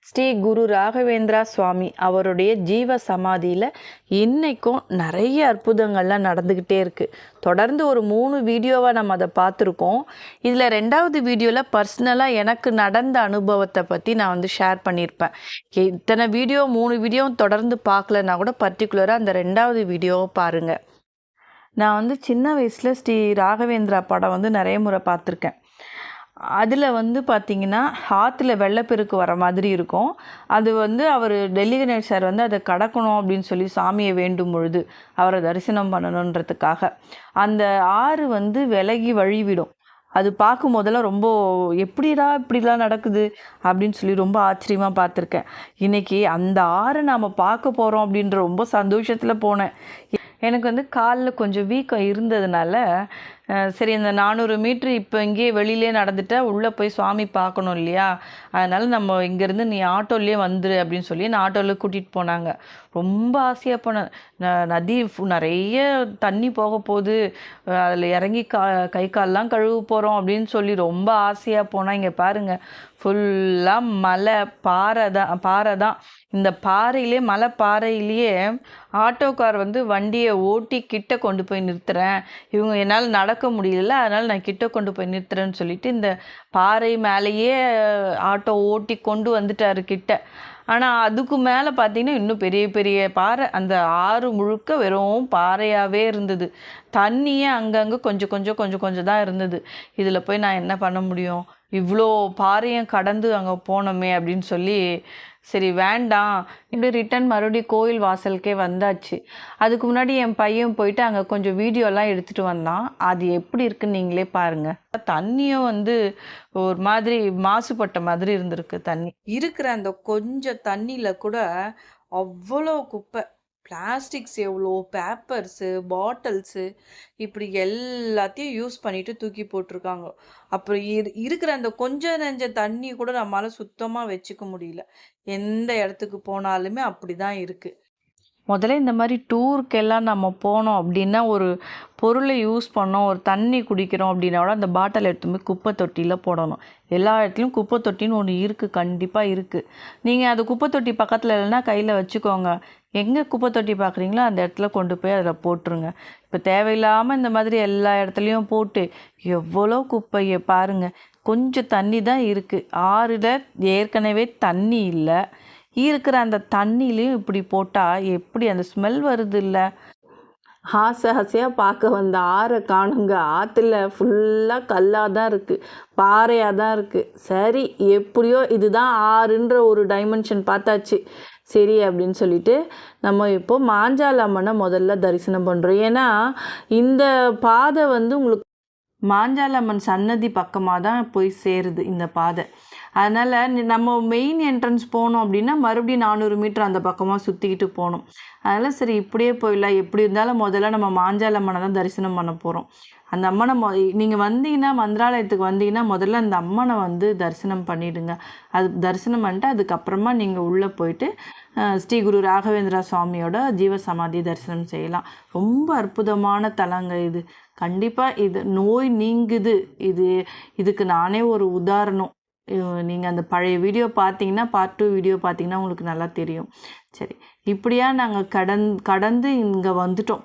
ஸ்ரீ குரு ராகவேந்திரா சுவாமி அவருடைய ஜீவ சமாதியில் இன்றைக்கும் நிறைய அற்புதங்கள்லாம் நடந்துக்கிட்டே இருக்குது. தொடர்ந்து ஒரு 3 வீடியோவாக நம்ம அதை பார்த்துருக்கோம். இதில் 2வது வீடியோவில் பர்சனலாக எனக்கு நடந்த அனுபவத்தை பற்றி நான் ஷேர் பண்ணியிருப்பேன். இத்தனை வீடியோ 3 வீடியோவும் தொடர்ந்து பார்க்கலன்னா கூட பர்டிகுலராக அந்த 2வது வீடியோவை பாருங்கள். நான் சின்ன வயசில் ஸ்ரீ ராகவேந்திரா படம் நிறைய முறை பார்த்துருக்கேன். அதில் பார்த்திங்கன்னா ஆற்றுல வெள்ளப்பெருக்கு வர மாதிரி இருக்கும். அது அவர் டெல்லி கணேஷ் சார் அதை கடக்கணும் அப்படின்னு சொல்லி சாமியை வேண்டும் பொழுது அவரை தரிசனம் பண்ணணுன்றதுக்காக அந்த ஆறு விலகி வழிவிடும். அது பார்க்கும் போதெல்லாம் ரொம்ப இப்படிலாம் நடக்குது அப்படின்னு சொல்லி ரொம்ப ஆச்சரியமாக பார்த்துருக்கேன். இன்றைக்கி அந்த ஆறு நாம் பார்க்க போகிறோம் அப்படின்ற ரொம்ப சந்தோஷத்தில் போனேன். எனக்கு காலில் கொஞ்சம் வீக்கம் இருந்ததுனால சரி இந்த 400 மீட்ரு இப்போ இங்கேயே வெளியிலே நடந்துட்டால் உள்ளே போய் சுவாமி பார்க்கணும் இல்லையா, அதனால் நம்ம இங்கேருந்து நீ ஆட்டோலேயே வந்துரு அப்படின்னு சொல்லி நான் ஆட்டோவில் கூட்டிகிட்டு போனாங்க. ரொம்ப ஆசையாக போனேன். நதி நிறைய தண்ணி போக போகுது, அதில் இறங்கி கை கால்லாம் கழுவ போகிறோம் அப்படின்னு சொல்லி ரொம்ப ஆசையாக போனால் இங்கே பாருங்கள் ஃபுல்லாக மலை பாறை தான். இந்த மலை பாறையிலேயே ஆட்டோக்கார் வண்டியை ஓட்டி கிட்ட கொண்டு போய் நிறுத்துகிறேன், இவங்க என்னால் நடக்க முடியல அதனால் நான் கிட்ட கொண்டு போய் நிறுத்துறேன்னு சொல்லிட்டு இந்த பாறை மேலேயே ஆட்டோ ஓட்டி கொண்டு வந்துட்டார் கிட்ட. ஆனால் அதுக்கு மேலே பார்த்தீங்கன்னா இன்னும் பெரிய பெரிய பாறை, அந்த ஆறு முழுக்க வெறும் பாறையாகவே இருந்தது. தண்ணியே அங்கங்கே கொஞ்சம் தான் இருந்தது. இதில் போய் நான் என்ன பண்ண முடியும், இவ்வளோ பாறையும் கடந்து அங்கே போனோமே அப்படின்னு சொல்லி சரி வேண்டாம் இப்படி ரிட்டன் மறுபடியும் கோயில் வாசலுக்கே வந்தாச்சு. அதுக்கு முன்னாடி என் பையன் போயிட்டு அங்கே கொஞ்சம் வீடியோலாம் எடுத்துகிட்டு வந்தான். அது எப்படி இருக்குன்னு நீங்களே பாருங்கள். தண்ணியும் ஒரு மாதிரி மாசுபட்ட மாதிரி இருந்திருக்கு. தண்ணி இருக்கிற அந்த கொஞ்சம் தண்ணியில் கூட அவ்வளோ குப்பை, பிளாஸ்டிக்ஸ் எவ்வளோ, பேப்பர்ஸு, பாட்டில்ஸு இப்படி எல்லாத்தையும் யூஸ் பண்ணிவிட்டு தூக்கி போட்டிருக்காங்க. அப்புறம் இருக்கிற அந்த கொஞ்சம் நெஞ்ச தண்ணி கூட நம்மளால் சுத்தமாக வச்சுக்க முடியல. எந்த இடத்துக்கு போனாலுமே அப்படி தான் இருக்குது. முதல்ல இந்த மாதிரி டூருக்கெல்லாம் நம்ம போனோம் அப்படின்னா ஒரு பொருளை யூஸ் பண்ணோம், ஒரு தண்ணி குடிக்கிறோம் அப்படின்னா கூட அந்த பாட்டில் எடுத்து போய் குப்பை தொட்டியில் போடணும். எல்லா இடத்துலையும் குப்பை தொட்டின்னு ஒன்று இருக்குது, கண்டிப்பாக இருக்குது. நீங்கள் அது குப்பை தொட்டி பக்கத்தில் இல்லைன்னா கையில் வச்சுக்கோங்க. எங்கே குப்பை தொட்டி பார்க்குறீங்களோ அந்த இடத்துல கொண்டு போய் அதில் போட்டுருங்க. இப்போ தேவையில்லாமல் இந்த மாதிரி எல்லா இடத்துலையும் போட்டு எவ்வளோ குப்பையை பாருங்கள். கொஞ்சம் தண்ணி தான் இருக்குது, ஆறில் ஏற்கனவே தண்ணி இல்லை, இருக்கிற அந்த தண்ணிலையும் இப்படி போட்டால் எப்படி அந்த ஸ்மெல் வருது இல்லை. ஆசையாக பார்க்க வந்த ஆறை காணுங்க, ஆற்றுல ஃபுல்லாக கல்லாக தான் இருக்குது, பாறையாக தான் இருக்குது. சரி எப்படியோ இதுதான் ஆறுன்ற ஒரு டைமென்ஷன் பார்த்தாச்சு சரி அப்படின்னு சொல்லிட்டு நம்ம இப்போது மாஞ்சால அம்மனை முதல்ல தரிசனம் பண்ணுறோம். ஏன்னா இந்த பாதை உங்களுக்கு மாஞ்சால அம்மன் சன்னதி பக்கமாக தான் போய் சேருது இந்த பாதை. அதனால் நம்ம மெயின் என்ட்ரன்ஸ் போனோம் அப்படின்னா மறுபடியும் 400 மீட்டர் அந்த பக்கமாக சுற்றிக்கிட்டு போகணும். அதனால் சரி இப்படியே போயிடலாம், எப்படி இருந்தாலும் முதல்ல நம்ம மாஞ்சால அம்மனை தான் தரிசனம் பண்ண போகிறோம். அந்த அம்மனை நீங்கள் வந்தீங்கன்னா மந்திராலயத்துக்கு வந்தீங்கன்னா முதல்ல அந்த அம்மனை தரிசனம் பண்ணிவிடுங்க. அது தரிசனம் பண்ணிட்டு அதுக்கப்புறமா நீங்கள் உள்ளே போயிட்டு ஸ்ரீ குரு ராகவேந்திரா சுவாமியோட ஜீவ சமாதி தரிசனம் செய்யலாம். ரொம்ப அற்புதமான தலங்க இது. கண்டிப்பாக இது நோய் நீங்குது. இதுக்கு நானே ஒரு உதாரணம். நீங்கள் அந்த பழைய வீடியோ பார்த்தீங்கன்னா பார்ட் 2 வீடியோ பார்த்தீங்கன்னா உங்களுக்கு நல்லா தெரியும். சரி இப்படியா நாங்கள் கடந்து இங்கே வந்துட்டோம்.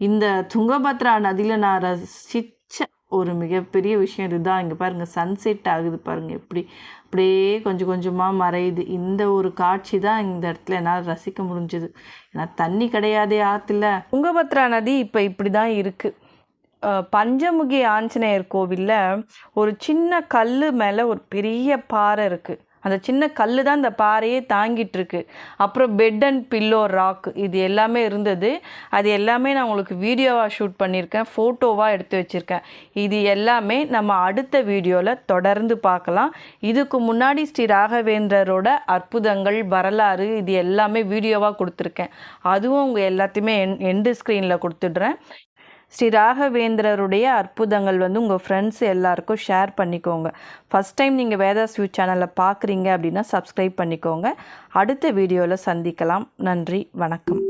இந்த துங்கபத்ரா நதியில் நான் ரசித்த ஒரு மிகப்பெரிய விஷயம் இதுதான். இங்கே பாருங்கள் சன்செட் ஆகுது பாருங்கள், அப்படியே கொஞ்சம் கொஞ்சமாக மறையுது. இந்த ஒரு காட்சி தான் இந்த இடத்துல என்னால் ரசிக்க முடிஞ்சுது. ஏன்னா தண்ணி கிடையாதே ஆற்றுல. துங்கபத்ரா நதி இப்போ இப்படி தான் இருக்குது. பஞ்சமுகி ஆஞ்சநேயர் கோவிலில் ஒரு சின்ன கல் மேலே ஒரு பெரிய பாறை இருக்குது. அந்த சின்ன கல் தான் அந்த பாறையே தாங்கிட்டு இருக்கு. அப்புறம் பெட் அண்ட் பில்லோ ராக் இது எல்லாமே இருந்தது. அது எல்லாமே நான் உங்களுக்கு வீடியோவாக ஷூட் பண்ணியிருக்கேன், ஃபோட்டோவாக எடுத்து வச்சுருக்கேன். இது எல்லாமே நம்ம அடுத்த வீடியோவில் தொடர்ந்து பார்க்கலாம். இதுக்கு முன்னாடி ஸ்ரீ ராகவேந்திரரோட அற்புதங்கள் வரலாறு இது எல்லாமே வீடியோவாக கொடுத்துருக்கேன். அதுவும் உங்கள் எல்லாத்தையுமே எண்டு ஸ்க்ரீனில் கொடுத்துட்றேன். ஸ்ரீ ராகவேந்திரருடைய அற்புதங்கள் உங்கள் ஃப்ரெண்ட்ஸ் எல்லாருக்கும் ஷேர் பண்ணிக்கோங்க. ஃபஸ்ட் டைம் நீங்கள் வேதாஸ் வியூ சேனலை பார்க்குறீங்க அப்படின்னா சப்ஸ்கிரைப் பண்ணிக்கோங்க. அடுத்த வீடியோவில் சந்திக்கலாம். நன்றி, வணக்கம்.